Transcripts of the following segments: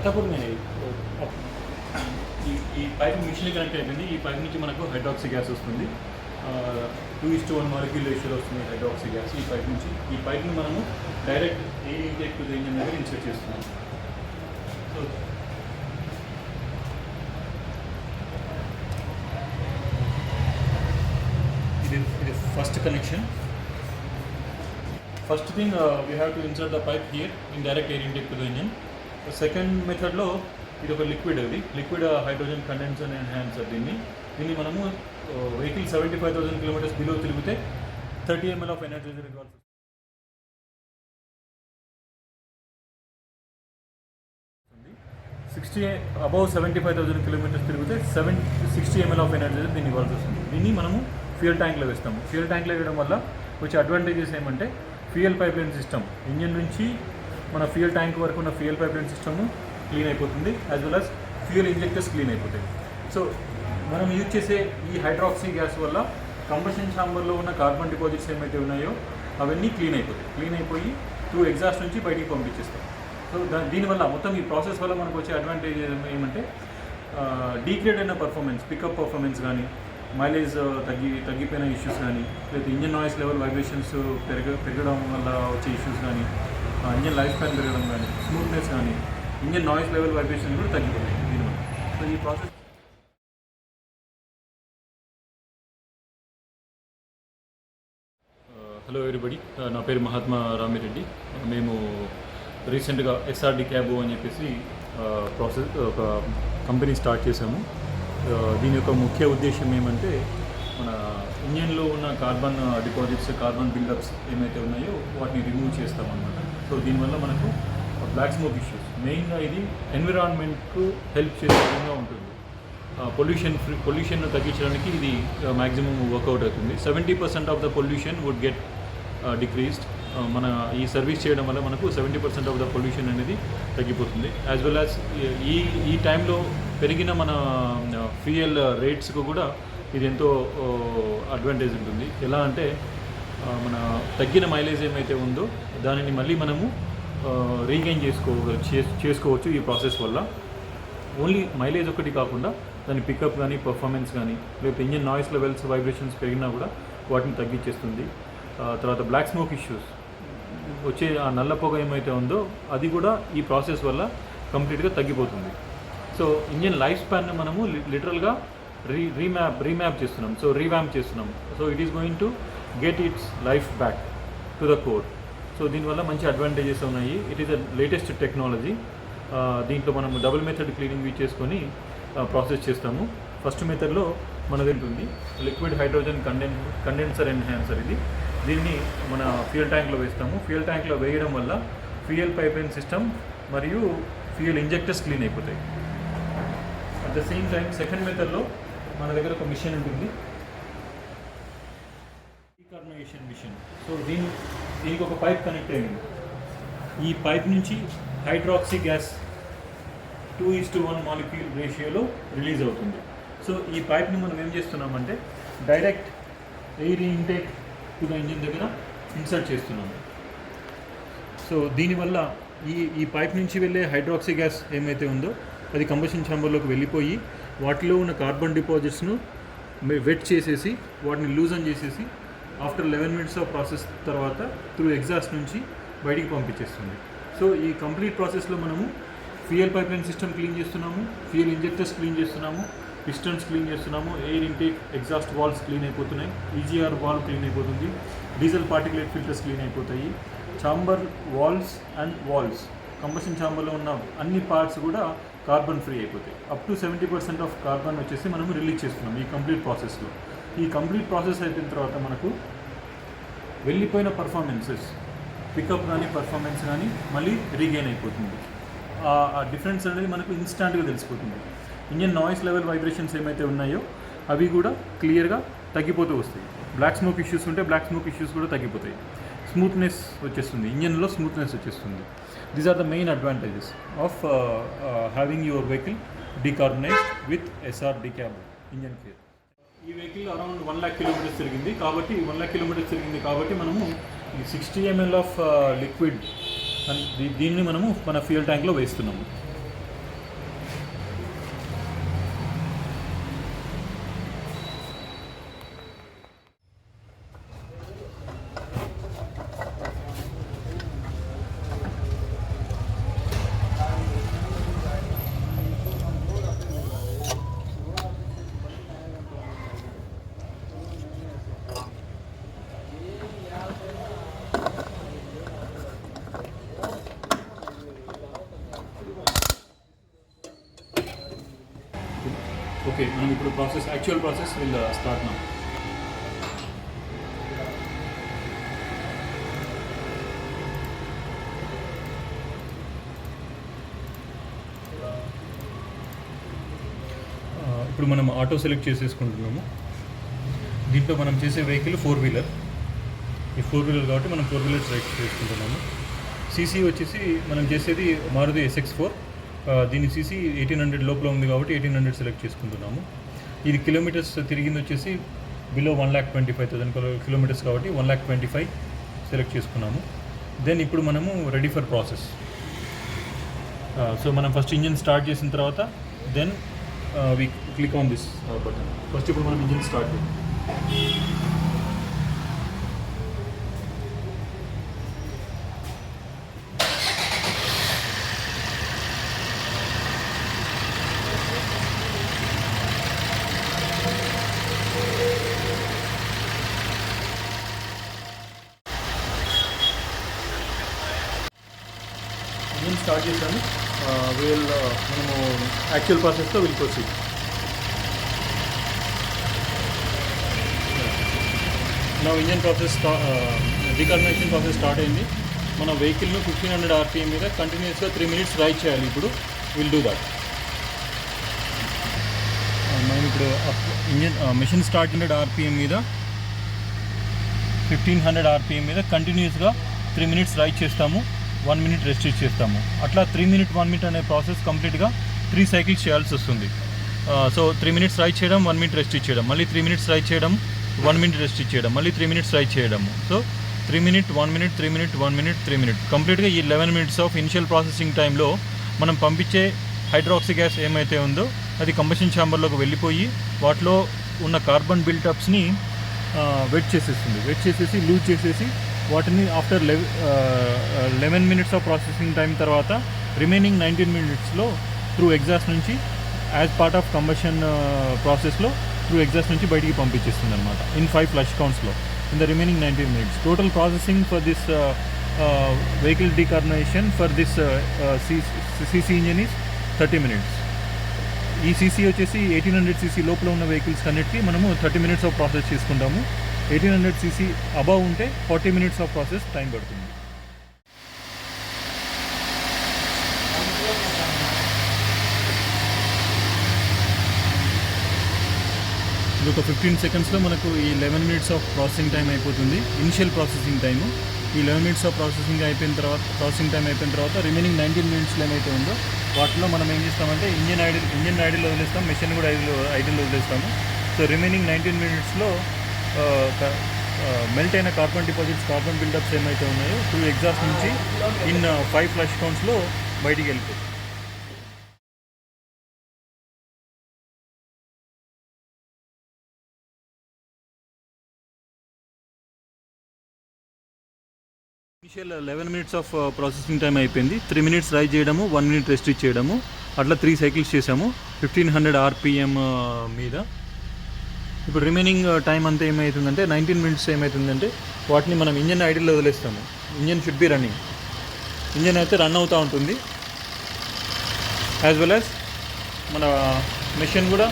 అట్టప్పుడు నేను ఈ pipe machine connect అయిపోయింది. ఈ పైప్ నుంచి మనకు హైడ్రాక్సీ గ్యాస్ వస్తుంది. 2:1 మాలిక్యూల్ రేషియోలో వస్తుంది హైడ్రాక్సీ గ్యాస్ ఈ పైప్ నుంచి. ఈ పైప్ని మనము direct air intake to the engine దగ్గర ఇన్సర్ట్ చేస్తున్నాం. సో ఇది first connection. First thing, we have to insert the pipe here in direct air intake to the engine. The second method lo ఇది ఒక liquid hydrogen condenser enhancer. దీన్ని మనము vehicle 75,000 kilometres below తిరిగితే 30 ml of energizer ఇవ్వాల్సి వస్తుంది. Above 75,000 kilometres తిరిగితే 60 ml of energizer దీన్ని ఇవ్వాల్సి వస్తుంది. దీన్ని మనము ఫ్యూయల్ ట్యాంక్లో వేస్తాము. ఫ్యూయల్ ట్యాంక్లో వేయడం వల్ల వచ్చే అడ్వాంటేజెస్ ఏమంటే ఫ్యూయల్ పైప్లైన్ సిస్టమ్, ఇంజిన్ నుంచి మన ఫ్యూయల్ ట్యాంక్ వరకు ఉన్న ఫ్యూయల్ పైప్లైన్ సిస్టమ్ క్లీన్ అయిపోతుంది, as well as fuel injectors clean అయిపోతాయి. సో మనం యూజ్ చేసే ఈ హైడ్రాక్సీ గ్యాస్ వల్ల కంబషన్ ఛాంబర్లో ఉన్న కార్బన్ డిపాజిట్స్ ఏమైతే ఉన్నాయో అవన్నీ క్లీన్ అయిపోయి త్రూ ఎగ్జాస్ట్ నుంచి బయటికి పంపించేస్తాం. సో దీనివల్ల మొత్తం ఈ ప్రాసెస్ వల్ల మనకు వచ్చే అడ్వాంటేజ్ ఏమంటే డీగ్రేడ్ అయిన పర్ఫార్మెన్స్, పికప్ పర్ఫార్మెన్స్ కానీ, మైలేజ్ తగ్గిపోయిన ఇష్యూస్ కానీ, లేదా ఇంజన్ నాయిస్ లెవెల్ వైబ్రేషన్స్ పెరగడం వల్ల వచ్చే ఇష్యూస్ కానీ, ఇంజన్ లైఫ్ స్పాన్ పెరగడం కానీ, స్మూత్నెస్ కానీ, ఇంజన్ నాయిస్ లెవెల్ వైబ్రేషన్ కూడా తగ్గిపోతాయి దీనివల్ల. సో ఈ ప్రాసెస్. హలో ఎవ్రీబడి, నా పేరు మహాత్మా రామిరెడ్డి. మేము రీసెంట్గా ఎస్ఆర్డి క్యాబో అని చెప్పేసి ఒక కంపెనీ స్టార్ట్ చేశాము. దీని యొక్క ముఖ్య ఉద్దేశం ఏమంటే మన ఇంజన్లో ఉన్న కార్బన్ డిపాజిట్స్, కార్బన్ బిల్డప్స్ ఏమైతే ఉన్నాయో వాటిని రిమూవ్ చేస్తామన్నమాట. సో దీనివల్ల మనకు బ్లాక్ స్మోక్ ఇష్యూస్, మెయిన్గా ఇది ఎన్విరాన్మెంట్కు హెల్ప్ చేసే విధంగా ఉంటుంది. పొల్యూషన్ తగ్గించడానికి ఇది మ్యాక్సిమం వర్కౌట్ అవుతుంది. 70% off the pollution would get decreased. మన ఈ సర్వీస్ చేయడం వల్ల మనకు 70% ఆఫ్ ద పొల్యూషన్ అనేది తగ్గిపోతుంది. యాజ్ వెల్ యాజ్ ఈ టైంలో పెరిగిన మన ఫ్యూయల్ రేట్స్కు కూడా ఇది ఎంతో అడ్వాంటేజ్ ఉంటుంది. ఎలా అంటే మన తగ్గిన మైలేజ్ ఏమైతే ఉందో దానిని మళ్ళీ మనము రీగెయిన్ చేసుకోవచ్చు ఈ ప్రాసెస్ వల్ల. ఓన్లీ మైలేజ్ ఒకటి కాకుండా దాని పికప్ కానీ, పర్ఫార్మెన్స్ కానీ, లేకపోతే ఇంజన్ నాయిస్ లెవెల్స్, వైబ్రేషన్స్ పెరిగినా కూడా వాటిని తగ్గించేస్తుంది. తర్వాత బ్లాక్ స్మోక్ ఇష్యూస్ వచ్చే ఆ నల్ల పొగ ఏమైతే ఉందో అది కూడా ఈ ప్రాసెస్ వల్ల కంప్లీట్గా తగ్గిపోతుంది. సో ఇంజన్ లైఫ్ స్పాన్ని మనము లిటరల్గా రీమ్యాప్ చేస్తున్నాం, రీవ్యాంప్ చేస్తున్నాం. So it is going to get it's life back to the core. So దీనివల్ల మంచి అడ్వాంటేజెస్ ఉన్నాయి. It is the latest technology. దీంట్లో మనము డబుల్ మెథడ్ క్లీనింగ్ యూజ్ చేసుకొని ప్రాసెస్ చేస్తాము. ఫస్ట్ మెథడ్లో మన దగ్గర ఉంటుంది లిక్విడ్ హైడ్రోజన్ కండెన్సర్ ఎన్హాన్సర్. దీన్ని మన ఫ్యూయల్ ట్యాంక్లో వేస్తాము. ఫ్యూయల్ ట్యాంక్లో వేయడం వల్ల ఫ్యూయల్ పైప్లైన్ సిస్టమ్ మరియు ఫ్యూయల్ ఇంజెక్టర్స్ క్లీన్ అయిపోతాయి. At the same time second మెథడ్లో మన దగ్గర ఒక మిషన్ ఉంటుంది, డీకార్బనైజేషన్ మిషన్. సో దీనికి ఒక పైప్ కనెక్ట్ అయింది. ఈ పైప్ నుంచి హైడ్రాక్సీ గ్యాస్ 2:1 మాలిక్యూల్ రేషియోలో రిలీజ్ అవుతుంది. సో ఈ పైప్ని మనం ఏం చేస్తున్నామంటే direct air intake to the engine దగ్గర ఇన్సర్ట్ చేస్తున్నాము. సో దీనివల్ల ఈ పైప్ నుంచి వెళ్ళే హైడ్రాక్సీ గ్యాస్ ఏమైతే ఉందో అది కంబషన్ ఛాంబర్లోకి వెళ్ళిపోయి వాటిలో ఉన్న కార్బన్ డిపాజిట్స్ను వెట్ చేసేసి వాటిని లూజన్ చేసేసి ఆఫ్టర్ 11 minutes ఆఫ్ ప్రాసెస్ తర్వాత త్రూ ఎగ్జాస్ట్ నుంచి బయటికి పంపించేస్తుంది. సో ఈ కంప్లీట్ ప్రాసెస్లో మనము ఫ్యూయల్ పైప్లైన్ సిస్టమ్ క్లీన్ చేస్తున్నాము, ఫ్యూయల్ ఇంజెక్టర్స్ క్లీన్ చేస్తున్నాము, పిస్టన్స్ క్లీన్ చేస్తున్నాము, air intake, exhaust valves clean అయిపోతున్నాయి, ఈజీఆర్ వాల్వ్ క్లీన్ అయిపోతుంది, డీజిల్ పార్టికులేట్ ఫిల్టర్స్ క్లీన్ అయిపోతాయి, ఛాంబర్ వాల్స్ కంబషన్ ఛాంబర్లో ఉన్న అన్ని పార్ట్స్ కూడా కార్బన్ ఫ్రీ అయిపోతాయి. అప్ టు 70% ఆఫ్ కార్బన్ వచ్చేసి మనము రిలీజ్ చేస్తున్నాం ఈ కంప్లీట్ ప్రాసెస్లో. ఈ కంప్లీట్ ప్రాసెస్ అయిపోయిన తర్వాత మనకు వెళ్ళిపోయిన పర్ఫార్మెన్సెస్, పికప్ కానీ, పర్ఫార్మెన్స్ కానీ మళ్ళీ రీగెయిన్ అయిపోతుంది. ఆ డిఫరెన్స్ అనేది మనకు ఇన్స్టాంట్గా తెలిసిపోతుంది. ఇంజన్ నాయిస్ లెవెల్ వైబ్రేషన్స్ ఏమైతే ఉన్నాయో అవి కూడా క్లియర్గా తగ్గిపోతూ వస్తాయి. బ్లాక్ స్మోక్ ఇష్యూస్ ఉంటే బ్లాక్ స్మోక్ ఇష్యూస్ కూడా తగ్గిపోతాయి. స్మూత్నెస్ వచ్చేస్తుంది, ఇంజన్లో స్మూత్నెస్ వచ్చేస్తుంది. These are the main advantages of having your vehicle decarbonized with SRD cab engine care. ఈ వెహికల్ అరౌండ్ 1 lakh కిలోమీటర్స్ తిరిగింది కాబట్టి మనము ఈ 60 ml ఆఫ్ లిక్విడ్ దీన్ని మనము మన ఫ్యూయల్ ట్యాంక్లో వేస్తున్నాము. ఓకే, మనం ఇప్పుడు actual process will start now. ఇప్పుడు మనం ఆటో సెలెక్ట్ చేసేసుకుంటున్నాము. దీంట్లో మనం చేసే వెహికల్ 4-వీలర్. ఈ 4-వీలర్ కాబట్టి మనం 4-వీలర్ సెలెక్ట్ చేసుకుంటున్నాము. సీసీ వచ్చేసి మనం చేసేది మారుతి SX4. దీని సీసీ 1800 లోపల ఉంది కాబట్టి 1800 సెలెక్ట్ చేసుకుంటున్నాము. ఇది కిలోమీటర్స్ తిరిగింది వచ్చేసి బిలో 1,25,000 కిలోమీటర్స్ కాబట్టి 1,25,000 సెలెక్ట్ చేసుకున్నాము. దెన్ ఇప్పుడు మనము రెడీ ఫర్ ప్రాసెస్. సో మనం ఫస్ట్ ఇంజిన్ స్టార్ట్ చేసిన తర్వాత then we click on this button. First ఇప్పుడు మనం ఇంజిన్ స్టార్ట్ చేద్దాం. ఇంజిన్ స్టార్ట్ చేశాను. మనము యాక్చువల్ ప్రాసెస్తో విల్ ప్రొసీడ్. నా engine process decarbonization process start అయింది. మన వెహికల్ను 1500 RPM మీద కంటిన్యూస్గా 3 minutes రైడ్ చేయాలి. ఇప్పుడు విల్ డూ దాట్. మనం ఇప్పుడు మెషిన్ స్టార్ట్ 100 RPM మీద 1500 RPM మీద కంటిన్యూస్గా 3 minutes రైడ్ చేస్తాము. 1 minute రెస్ట్ ఇచ్చేస్తాము. అట్లా 3 minute 1 minute అనే ప్రాసెస్ కంప్లీట్గా 3 cycles చేయాల్సి వస్తుంది. సో 3 minutes రైడ్ చేయడం, 1 minute రెస్ట్ ఇచ్చేయడం, మళ్ళీ 3 minutes రైడ్ చేయడం, 1 minute రెస్ట్ ఇచ్చేయడం, మళ్ళీ 3 minutes రైడ్ చేయడము. So 3 minute 1 minute 3 minute 1 minute 3 minute కంప్లీట్గా ఈ 11 minutes ఆఫ్ ఇనిషియల్ ప్రాసెసింగ్ టైంలో మనం పంపించే హైడ్రాక్సీ గ్యాస్ ఏమైతే ఉందో అది కంబషన్ ఛాంబర్లోకి వెళ్ళిపోయి వాటిలో ఉన్న కార్బన్ బిల్టప్స్ని వెట్ చేసేస్తుంది. వెట్ చేసేసి లూజ్ చేసేసి వాటిని after 11 minutes of processing time తర్వాత రిమైనింగ్ 19 minutesలో త్రూ ఎగ్జాస్ట్ నుంచి యాజ్ పార్ట్ ఆఫ్ కంబషన్ ప్రాసెస్లో త్రూ ఎగ్జాస్ట్ నుంచి బయటికి పంపించేస్తుంది అనమాట. ఇన్ 5 flush countsలో in the remaining 19 minutes. Total processing for this vehicle decarbonization for this CC engine is 30 minutes. ఈ సీసీ వచ్చేసి 1800 cc లోపల ఉన్న వెహికల్స్ అన్నిటికీ మనము 30 minutes ఆఫ్ ప్రాసెస్ చేసుకుంటాము. 1800 cc అబవ్ ఉంటే 40 minutes ఆఫ్ ప్రాసెస్ టైం పడుతుంది. ఒక 15 secondsలో మనకు ఈ 11 minutes ఆఫ్ ప్రాసెసింగ్ టైం అయిపోతుంది. ఇనిషియల్ ప్రాసెసింగ్ టైము ఈ 11 minutes ఆఫ్ ప్రాసెసింగ్ టైం అయిపోయిన తర్వాత రిమైనింగ్ 19 minutesలో ఏమైతే ఉందో వాటిలో మనం ఏం చేస్తామంటే ఇంజిన్ ఐడిల్ వదిలేస్తాం, మెషిన్ కూడా ఐడిల్ వదిలేస్తాము. సో రిమైనింగ్ 19 minutesలో మెల్ట్ అయిన కార్బన్ డిపాజిట్స్, కార్బన్ బిల్డప్స్ ఏమైతే ఉన్నాయో త్రూ ఎగ్జాస్ట్ నుంచి ఇన్ 5 flush countsలో బయటికి వెళ్ళిపోతుంది. Initial 11 minutes of processing time అయిపోయింది. 3 minutes రైడ్ చేయడము, 1 minute రెస్ట్ ఇచ్చేయడము, అట్లా 3 cycles చేసాము 1500 RPM మీద. ఇప్పుడు రిమైనింగ్ టైం అంతా ఏమవుతుందంటే 19 minutes ఏమవుతుందంటే వాటిని మనం ఇంజన్ ఐడిల్లో వదిలేస్తాము. Engine should be running. Engine అయితే రన్ అవుతూ ఉంటుంది. యాజ్ వెల్ యాజ్ మన మెషిన్ కూడా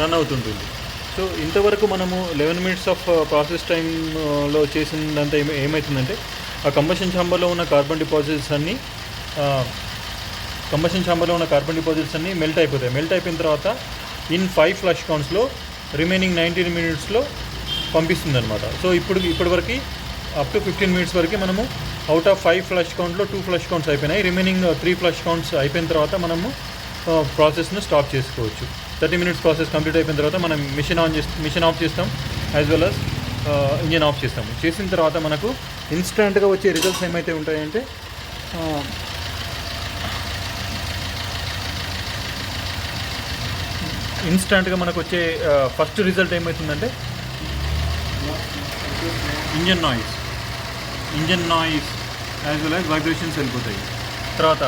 రన్ అవుతుంటుంది. సో ఇంతవరకు మనము 11 minutes ఆఫ్ ప్రాసెస్ టైంలో చేసినంత ఏమవుతుందంటే ఆ కంబషన్ ఛాంబర్లో ఉన్న కార్బన్ డిపాజిట్స్ అన్నీ మెల్ట్ అయిపోతాయి. మెల్ట్ అయిపోయిన తర్వాత ఇన్ 5 flush countsలో రిమైనింగ్ 19 minutesలో పంపిస్తుంది అనమాట. సో ఇప్పటివరకు అప్ టు 15 minutes వరకు మనము out of 5 flush countలో 2 flush counts అయిపోయినాయి. రిమైనింగ్ 3 flush counts అయిపోయిన తర్వాత మనము ప్రాసెస్ను స్టాప్ చేసుకోవచ్చు. 30 minutes ప్రాసెస్ కంప్లీట్ అయిపోయిన తర్వాత మనం మిషన్ ఆఫ్ చేస్తాం, as well as engine of చేస్తాము. చేసిన తర్వాత మనకు ఇన్స్టెంట్గా వచ్చే రిజల్ట్స్ ఏమైతే ఉంటాయంటే ఇన్స్టెంట్గా మనకు వచ్చే ఫస్ట్ రిజల్ట్ ఏమవుతుందంటే engine noise as well as vibrations వెళ్ళిపోతాయి. తర్వాత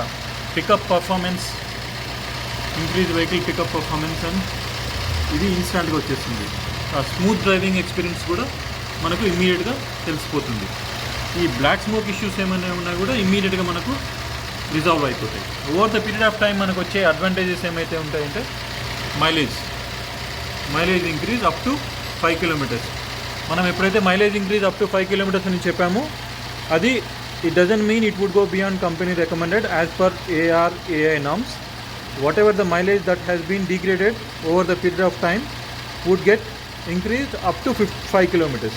pickup performance, increase vehicle pickup performance and ఇది ఇన్స్టెంట్గా వచ్చేస్తుంది. ఆ స్మూత్ డ్రైవింగ్ ఎక్స్పీరియన్స్ కూడా మనకు ఇమ్మీడియట్గా తెలిసిపోతుంది. ఈ బ్లాక్ స్మోక్ ఇష్యూస్ ఏమైనా ఉన్నా కూడా ఇమ్మీడియట్గా మనకు రిజాల్వ్ అయిపోతాయి. Over the period of time మనకు వచ్చే అడ్వాంటేజెస్ ఏమైతే ఉంటాయంటే mileage mileage increase up to 5 kilometers. మనం ఎప్పుడైతే mileage increase up to 5 kilometers అని చెప్పామో అది it doesn't mean it would go beyond company recommended as per ARAI norms. Whatever the mileage that has been degraded over the period of time would get increased up to 5 kilometers.